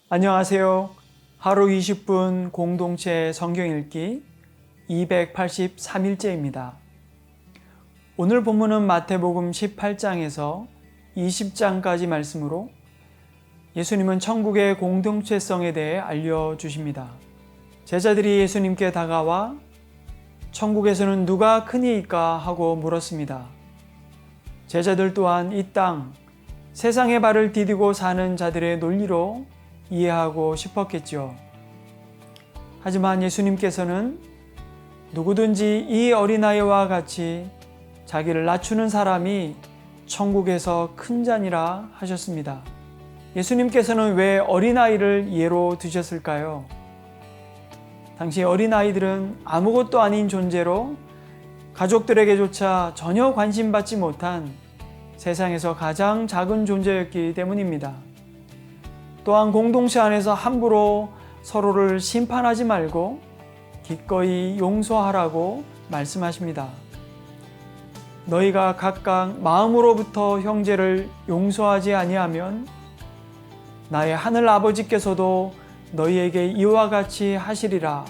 안녕하세요. 하루 20분 공동체 성경 읽기 283일째입니다. 오늘 본문은 마태복음 18장에서 20장까지 말씀으로 예수님은 천국의 공동체성에 대해 알려주십니다. 제자들이 예수님께 다가와 천국에서는 누가 크니이까 하고 물었습니다. 제자들 또한 이 땅, 세상의 발을 디디고 사는 자들의 논리로 이해하고 싶었겠죠. 하지만 예수님께서는 누구든지 이 어린아이와 같이 자기를 낮추는 사람이 천국에서 큰 자니라 하셨습니다. 예수님께서는 왜 어린아이를 예로 드셨을까요? 당시 어린아이들은 아무것도 아닌 존재로 가족들에게조차 전혀 관심받지 못한 세상에서 가장 작은 존재였기 때문입니다. 또한 공동체 안에서 함부로 서로를 심판하지 말고 기꺼이 용서하라고 말씀하십니다. 너희가 각각 마음으로부터 형제를 용서하지 아니하면 나의 하늘 아버지께서도 너희에게 이와 같이 하시리라.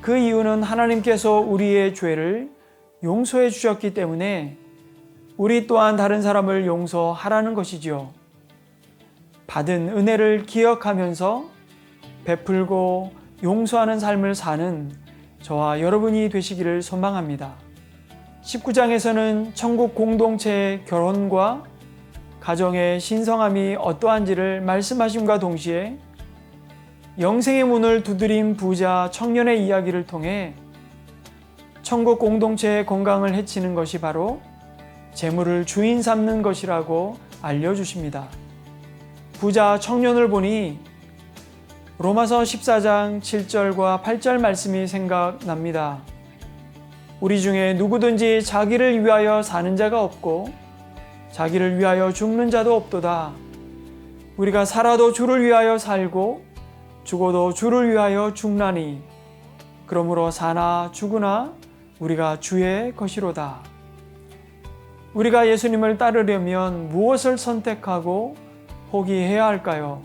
그 이유는 하나님께서 우리의 죄를 용서해 주셨기 때문에 우리 또한 다른 사람을 용서하라는 것이지요. 받은 은혜를 기억하면서 베풀고 용서하는 삶을 사는 저와 여러분이 되시기를 소망합니다. 19장에서는 천국 공동체의 결혼과 가정의 신성함이 어떠한지를 말씀하심과 동시에 영생의 문을 두드린 부자 청년의 이야기를 통해 천국 공동체의 건강을 해치는 것이 바로 재물을 주인 삼는 것이라고 알려주십니다. 부자 청년을 보니 로마서 14장 7절과 8절 말씀이 생각납니다. 우리 중에 누구든지 자기를 위하여 사는 자가 없고 자기를 위하여 죽는 자도 없도다. 우리가 살아도 주를 위하여 살고 죽어도 주를 위하여 죽나니 그러므로 사나 죽으나 우리가 주의 것이로다. 우리가 예수님을 따르려면 무엇을 선택하고 포기해야 할까요?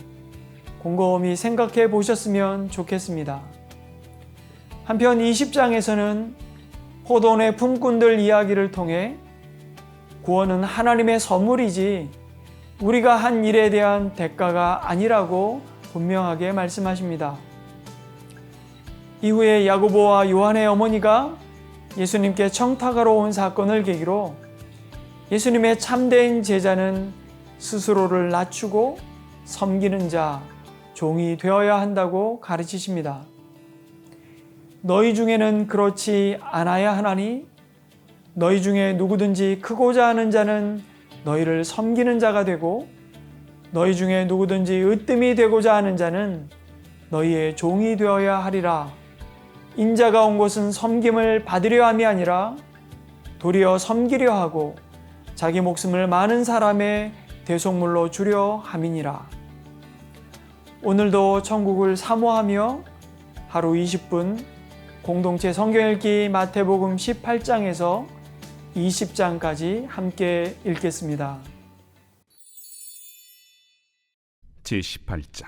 곰곰이 생각해 보셨으면 좋겠습니다. 한편 20장에서는 포도원의 품꾼들 이야기를 통해 구원은 하나님의 선물이지 우리가 한 일에 대한 대가가 아니라고 분명하게 말씀하십니다. 이후에 야고보와 요한의 어머니가 예수님께 청탁하러 온 사건을 계기로 예수님의 참된 제자는 스스로를 낮추고 섬기는 자, 종이 되어야 한다고 가르치십니다. 너희 중에는 그렇지 않아야 하나니 너희 중에 누구든지 크고자 하는 자는 너희를 섬기는 자가 되고 너희 중에 누구든지 으뜸이 되고자 하는 자는 너희의 종이 되어야 하리라. 인자가 온 것은 섬김을 받으려 함이 아니라 도리어 섬기려 하고 자기 목숨을 많은 사람의 대속물로 주려 함이니라. 오늘도 천국을 사모하며 하루 20분 공동체 성경 읽기 마태복음 18장에서 20장까지 함께 읽겠습니다. 제18장.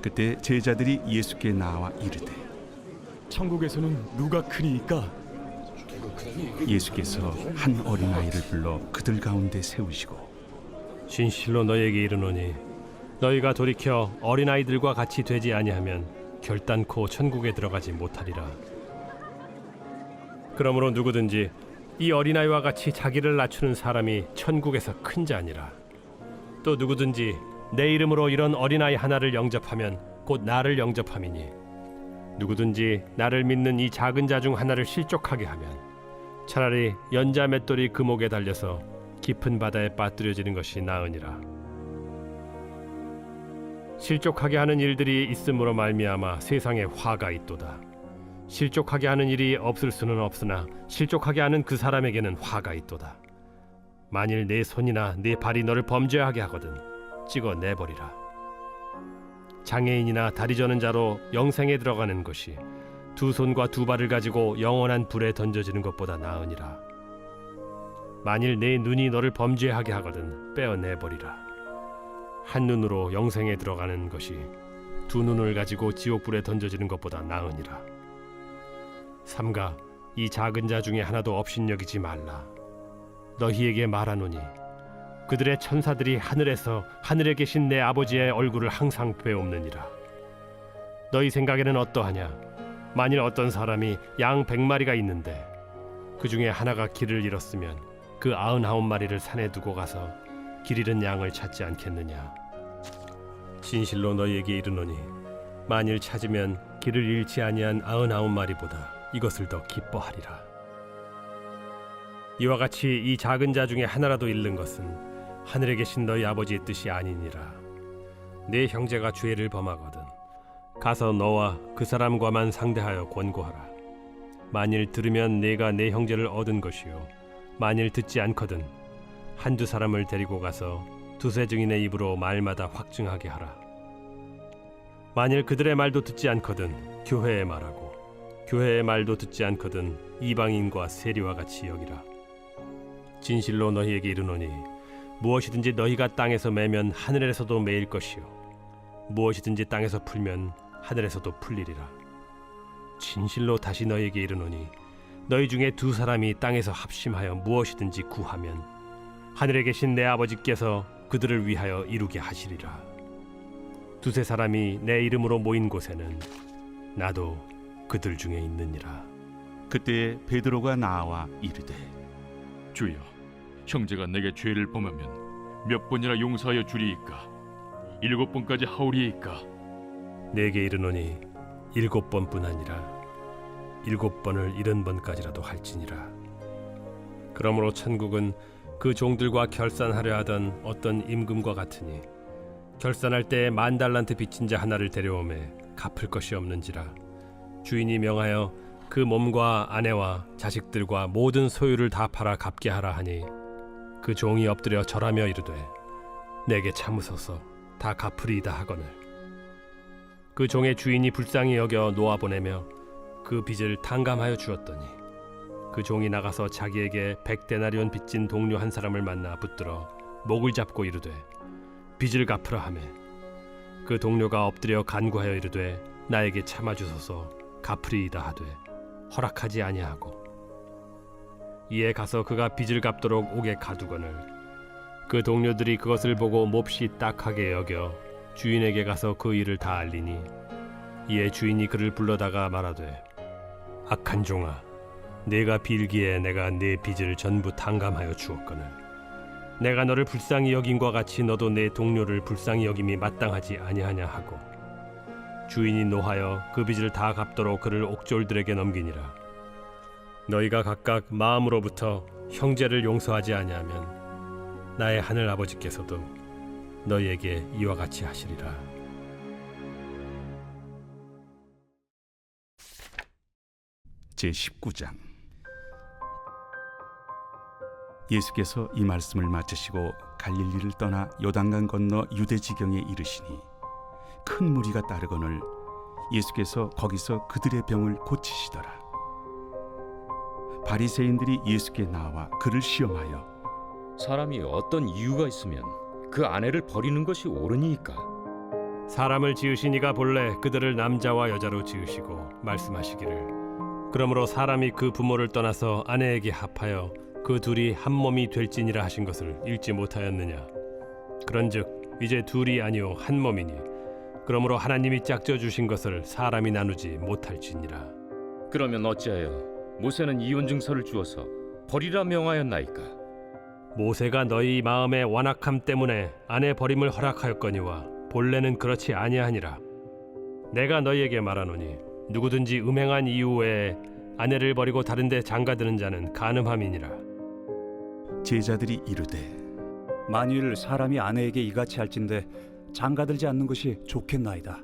그때 제자들이 예수께 나와 이르되 천국에서는 누가 크니이까? 예수께서 한 어린아이를 불러 그들 가운데 세우시고 진실로 너희에게 이르노니 너희가 돌이켜 어린아이들과 같이 되지 아니하면 결단코 천국에 들어가지 못하리라. 그러므로 누구든지 이 어린아이와 같이 자기를 낮추는 사람이 천국에서 큰 자니라. 또 누구든지 내 이름으로 이런 어린아이 하나를 영접하면 곧 나를 영접함이니 누구든지 나를 믿는 이 작은 자 중 하나를 실족하게 하면 차라리 연자 맷돌이 그 목에 달려서 깊은 바다에 빠뜨려지는 것이 나으니라. 실족하게 하는 일들이 있음으로 말미암아 세상에 화가 있도다. 실족하게 하는 일이 없을 수는 없으나 실족하게 하는 그 사람에게는 화가 있도다. 만일 내 손이나 내 발이 너를 범죄하게 하거든 찍어 내버리라. 장애인이나 다리 저는 자로 영생에 들어가는 것이 두 손과 두 발을 가지고 영원한 불에 던져지는 것보다 나으니라. 만일 내 눈이 너를 범죄하게 하거든 빼어내버리라. 한 눈으로 영생에 들어가는 것이 두 눈을 가지고 지옥불에 던져지는 것보다 나으니라. 삼가 이 작은 자 중에 하나도 업신여기지 말라. 너희에게 말하노니 그들의 천사들이 하늘에서 하늘에 계신 내 아버지의 얼굴을 항상 배옵느니라. 너희 생각에는 어떠하냐? 만일 어떤 사람이 양 100마리가 있는데 그 중에 하나가 길을 잃었으면 그 99마리를 산에 두고 가서 길 잃은 양을 찾지 않겠느냐? 진실로 너희에게 이르노니 만일 찾으면 길을 잃지 아니한 99마리보다 이것을 더 기뻐하리라. 이와 같이 이 작은 자 중에 하나라도 잃는 것은 하늘에 계신 너희 아버지의 뜻이 아니니라. 네 형제가 죄를 범하거든 가서 너와 그 사람과만 상대하여 권고하라. 만일 들으면 네가 네 형제를 얻은 것이요 만일 듣지 않거든 한두 사람을 데리고 가서 두세 증인의 입으로 말마다 확증하게 하라. 만일 그들의 말도 듣지 않거든 교회에 말하고 교회의 말도 듣지 않거든 이방인과 세리와 같이 여기라. 진실로 너희에게 이르노니 무엇이든지 너희가 땅에서 매면 하늘에서도 매일 것이요 무엇이든지 땅에서 풀면 하늘에서도 풀리리라. 진실로 다시 너희에게 이르노니 너희 중에 두 사람이 땅에서 합심하여 무엇이든지 구하면 하늘에 계신 내 아버지께서 그들을 위하여 이루게 하시리라. 두세 사람이 내 이름으로 모인 곳에는 나도 그들 중에 있느니라. 그때 베드로가 나와 이르되 주여, 형제가 내게 죄를 범하면 몇 번이나 용서하여 주리이까? 7번까지 하오리이까? 내게 이르노니 7번뿐 아니라 7번을 70번까지라도 할지니라. 그러므로 천국은 그 종들과 결산하려 하던 어떤 임금과 같으니 결산할 때 10,000달란트 빚진 자 하나를 데려오매 갚을 것이 없는지라. 주인이 명하여 그 몸과 아내와 자식들과 모든 소유를 다 팔아 갚게 하라 하니 그 종이 엎드려 절하며 이르되 내게 참으소서 다 갚으리이다 하거늘 그 종의 주인이 불쌍히 여겨 놓아보내며 그 빚을 탕감하여 주었더니 그 종이 나가서 자기에게 100데나리온 빚진 동료 한 사람을 만나 붙들어 목을 잡고 이르되 빚을 갚으라 하매 그 동료가 엎드려 간구하여 이르되 나에게 참아주소서 갚으리이다 하되 허락하지 아니하고 이에 가서 그가 빚을 갚도록 옥에 가두거늘 그 동료들이 그것을 보고 몹시 딱하게 여겨 주인에게 가서 그 일을 다 알리니 이에 주인이 그를 불러다가 말하되 악한 종아 네가 빌기에 내가 네 빚을 전부 탕감하여 주었거늘 내가 너를 불쌍히 여김과 같이 너도 내 동료를 불쌍히 여김이 마땅하지 아니하냐 하고 주인이 노하여 그 빚을 다 갚도록 그를 옥졸들에게 넘기니라. 너희가 각각 마음으로부터 형제를 용서하지 아니하면 나의 하늘 아버지께서도 너희에게 이와 같이 하시리라. 제19장 예수께서 이 말씀을 마치시고 갈릴리를 떠나 요단강 건너 유대 지경에 이르시니 큰 무리가 따르거늘 예수께서 거기서 그들의 병을 고치시더라. 바리새인들이 예수께 나와 그를 시험하여 사람이 어떤 이유가 있으면 그 아내를 버리는 것이 옳으니까? 사람을 지으신 이가 본래 그들을 남자와 여자로 지으시고 말씀하시기를 그러므로 사람이 그 부모를 떠나서 아내에게 합하여 그 둘이 한 몸이 될지니라 하신 것을 읽지 못하였느냐. 그런즉 이제 둘이 아니요 한 몸이니 그러므로 하나님이 짝져 주신 것을 사람이 나누지 못할지니라. 그러면 어찌하여 모세는 이혼 증서를 주어서 버리라 명하였나이까? 모세가 너희 마음의 완악함 때문에 아내 버림을 허락하였거니와 본래는 그렇지 아니하니라. 내가 너희에게 말하노니 누구든지 음행한 이유 외에 아내를 버리고 다른 데 장가드는 자는 간음함이니라. 제자들이 이르되 만일 사람이 아내에게 이같이 할진대 장가들지 않는 것이 좋겠나이다.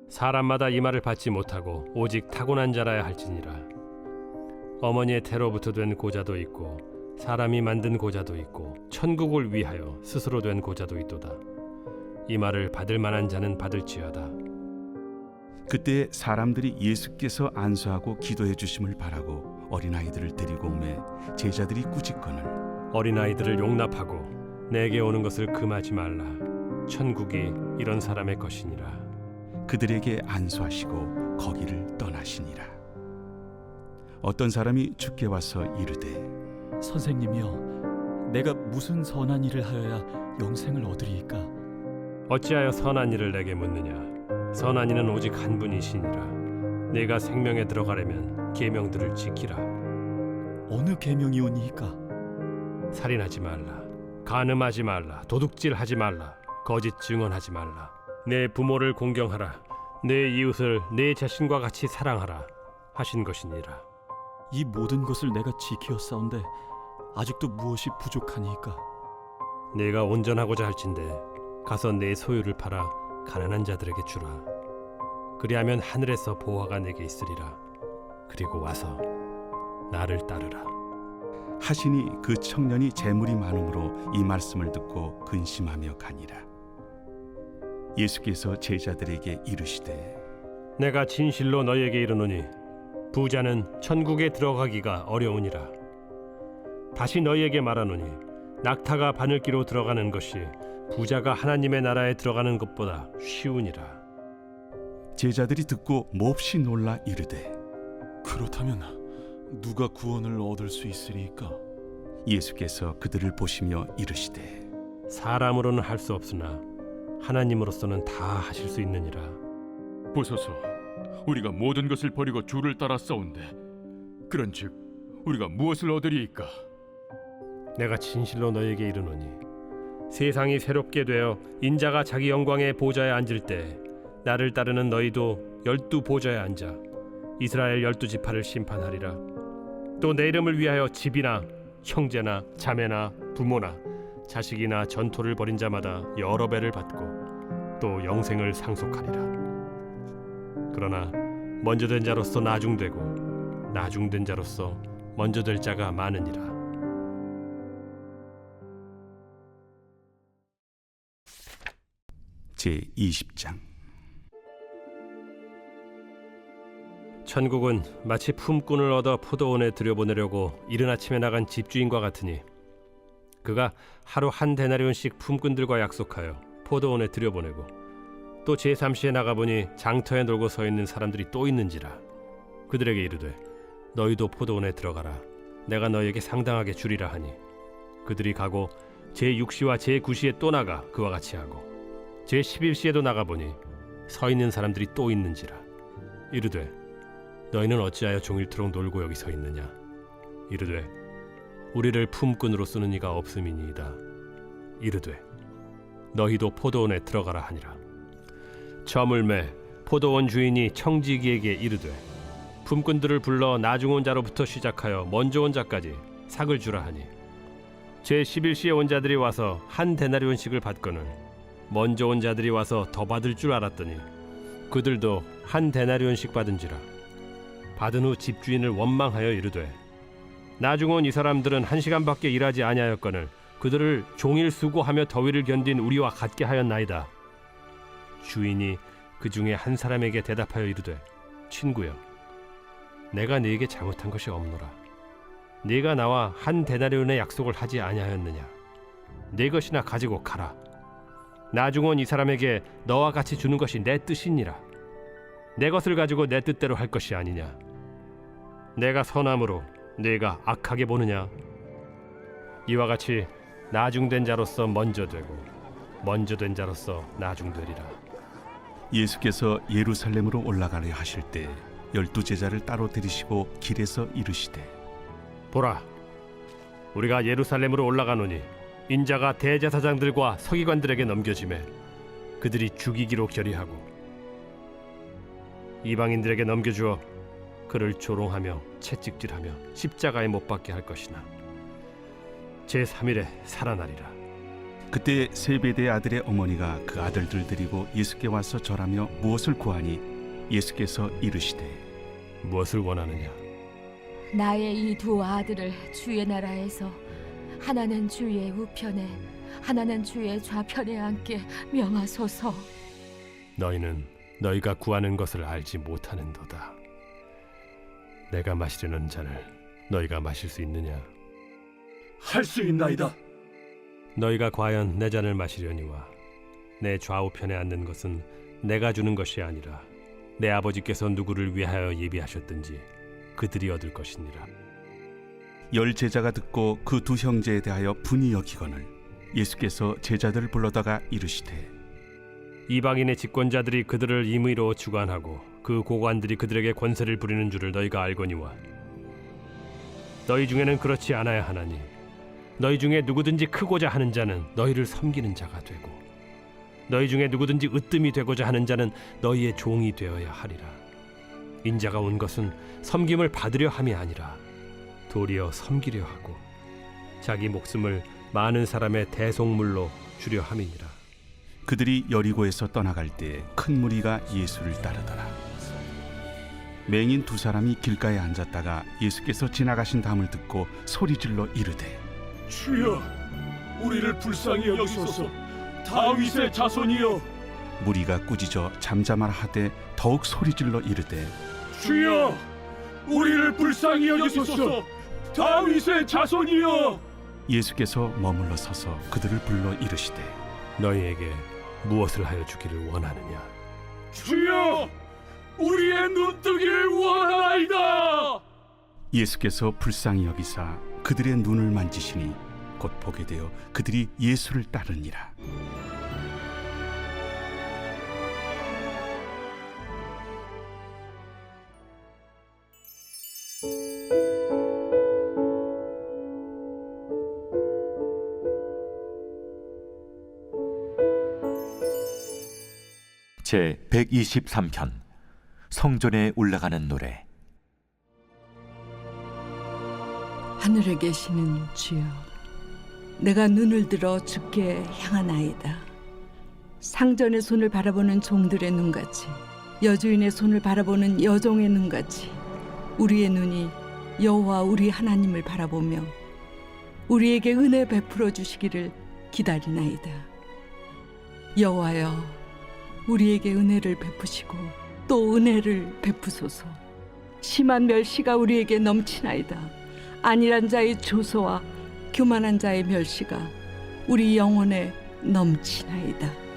사람마다 이 말을 받지 못하고 오직 타고난 자라야 할지니라. 어머니의 태로부터 된 고자도 있고 사람이 만든 고자도 있고 천국을 위하여 스스로 된 고자도 있도다. 이 말을 받을 만한 자는 받을지어다. 그때 사람들이 예수께서 안수하고 기도해 주심을 바라고 어린아이들을 데리고 오매 제자들이 꾸짖거늘 어린아이들을 용납하고 내게 오는 것을 금하지 말라. 천국이 이런 사람의 것이니라. 그들에게 안수하시고 거기를 떠나시니라. 어떤 사람이 주께 와서 이르되 선생님이여, 내가 무슨 선한 일을 하여야 영생을 얻으리이까? 어찌하여 선한 일을 내게 묻느냐? 선한 이는 오직 한 분이시니라. 내가 생명에 들어가려면 계명들을 지키라. 어느 계명이오니이까? 살인하지 말라, 간음하지 말라, 도둑질하지 말라, 거짓 증언하지 말라, 내 부모를 공경하라, 내 이웃을 내 자신과 같이 사랑하라 하신 것이니라. 이 모든 것을 내가 지키었사온데 아직도 무엇이 부족하니이까? 내가 온전하고자 할진대 가서 내 소유를 팔아 가난한 자들에게 주라. 그리하면 하늘에서 보화가 내게 있으리라. 그리고 와서 나를 따르라. 하시니 그 청년이 재물이 많음으로 이 말씀을 듣고 근심하며 가니라. 예수께서 제자들에게 이르시되 내가 진실로 너희에게 이르노니 부자는 천국에 들어가기가 어려우니라. 다시 너희에게 말하노니 낙타가 바늘기로 들어가는 것이 부자가 하나님의 나라에 들어가는 것보다 쉬우니라. 제자들이 듣고 몹시 놀라 이르되 그렇다면 누가 구원을 얻을 수 있으리이까? 예수께서 그들을 보시며 이르시되 사람으로는 할 수 없으나 하나님으로서는 다 하실 수 있느니라. 보소서, 우리가 모든 것을 버리고 주를 따라 싸운데 그런즉 우리가 무엇을 얻으리이까? 내가 진실로 너희에게 이르노니 세상이 새롭게 되어 인자가 자기 영광의 보좌에 앉을 때 나를 따르는 너희도 12 보좌에 앉아 이스라엘 12지파를 심판하리라. 또 내 이름을 위하여 집이나 형제나 자매나 부모나 자식이나 전토를 벌인 자마다 여러 배를 받고 또 영생을 상속하리라. 그러나 먼저 된 자로서 나중되고 나중된 자로서 먼저 될 자가 많으니라. 제20장. 천국은 마치 품꾼을 얻어 포도원에 들여보내려고 이른 아침에 나간 집주인과 같으니 그가 하루 한 데나리온씩 품꾼들과 약속하여 포도원에 들여보내고 또 제3시에 나가보니 장터에 놀고 서 있는 사람들이 또 있는지라. 그들에게 이르되 너희도 포도원에 들어가라. 내가 너희에게 상당하게 주리라 하니 그들이 가고 제6시와 제9시에 또 나가 그와 같이 하고 제11시에도 나가보니 서 있는 사람들이 또 있는지라. 이르되 너희는 어찌하여 종일토록 놀고 여기 서 있느냐? 이르되 우리를 품꾼으로 쓰는 이가 없음이니이다. 이르되 너희도 포도원에 들어가라 하니라. 저물매 포도원 주인이 청지기에게 이르되 품꾼들을 불러 나중 온 자로부터 시작하여 먼저 온 자까지 삭을 주라 하니 제11시에 온 자들이 와서 한 데나리온씩을 받거늘 먼저 온 자들이 와서 더 받을 줄 알았더니 그들도 한 데나리온씩 받은지라. 받은 후 집주인을 원망하여 이르되 나중 온 이 사람들은 1시간밖에 일하지 아니하였거늘 그들을 종일 수고하며 더위를 견딘 우리와 같게 하였나이다. 주인이 그 중에 한 사람에게 대답하여 이르되 친구여, 내가 네게 잘못한 것이 없노라. 네가 나와 한 데나리온의 약속을 하지 아니하였느냐? 네 것이나 가지고 가라. 나중 온 이 사람에게 너와 같이 주는 것이 내 뜻이니라. 내 것을 가지고 내 뜻대로 할 것이 아니냐? 내가 선함으로 네가 악하게 보느냐? 이와 같이 나중된 자로서 먼저 되고 먼저 된 자로서 나중되리라. 예수께서 예루살렘으로 올라가려 하실 때 12 제자를 따로 데리시고 길에서 이르시되 보라, 우리가 예루살렘으로 올라가노니 인자가 대제사장들과 서기관들에게 넘겨지매 그들이 죽이기로 결의하고 이방인들에게 넘겨주어 그를 조롱하며 채찍질하며 십자가에 못 박게 할 것이나 제3일에 살아나리라. 그때 세베대의 아들의 어머니가 그 아들들 데리고 예수께 와서 절하며 무엇을 구하니 예수께서 이르시되 무엇을 원하느냐? 나의 이 두 아들을 주의 나라에서 하나는 주의 우편에 하나는 주의 좌편에 앉게 명하소서. 너희는 너희가 구하는 것을 알지 못하는도다. 내가 마시려는 잔을 너희가 마실 수 있느냐? 할 수 있나이다. 너희가 과연 내 잔을 마시려니와 내 좌우편에 앉는 것은 내가 주는 것이 아니라 내 아버지께서 누구를 위하여 예비하셨든지 그들이 얻을 것이니라. 열 제자가 듣고 그 두 형제에 대하여 분이 여기거늘 예수께서 제자들을 불러다가 이르시되 이방인의 집권자들이 그들을 임의로 주관하고 그 고관들이 그들에게 권세를 부리는 줄을 너희가 알거니와 너희 중에는 그렇지 않아야 하나니 너희 중에 누구든지 크고자 하는 자는 너희를 섬기는 자가 되고 너희 중에 누구든지 으뜸이 되고자 하는 자는 너희의 종이 되어야 하리라. 인자가 온 것은 섬김을 받으려 함이 아니라 도리어 섬기려 하고 자기 목숨을 많은 사람의 대속물로 주려 함이니라. 그들이 여리고에서 떠나갈 때 큰 무리가 예수를 따르더라. 맹인 두 사람이 길가에 앉았다가 예수께서 지나가신 담을 듣고 소리질러 이르되 주여, 우리를 불쌍히 여기소서. 다윗의 자손이여. 무리가 꾸짖어 잠잠하라 하되 더욱 소리질러 이르되 주여, 우리를 불쌍히 여기소서. 다윗의 자손이여. 예수께서 머물러 서서 그들을 불러 이르시되 너희에게 무엇을 하여 주기를 원하느냐? 주여, 우리의 눈뜨기를 원하나이다. 예수께서 불쌍히 여기사 그들의 눈을 만지시니 곧 보게 되어 그들이 예수를 따르니라. 제 123편 성전에 올라가는 노래. 하늘에 계시는 주여, 내가 눈을 들어 주께 향하나이다. 상전의 손을 바라보는 종들의 눈같이, 여주인의 손을 바라보는 여종의 눈같이 우리의 눈이 여호와 우리 하나님을 바라보며 우리에게 은혜 베풀어 주시기를 기다리나이다. 여호와여, 우리에게 은혜를 베푸시고 또 은혜를 베푸소서. 심한 멸시가 우리에게 넘치나이다. 안일한 자의 조소와 교만한 자의 멸시가 우리 영혼에 넘치나이다.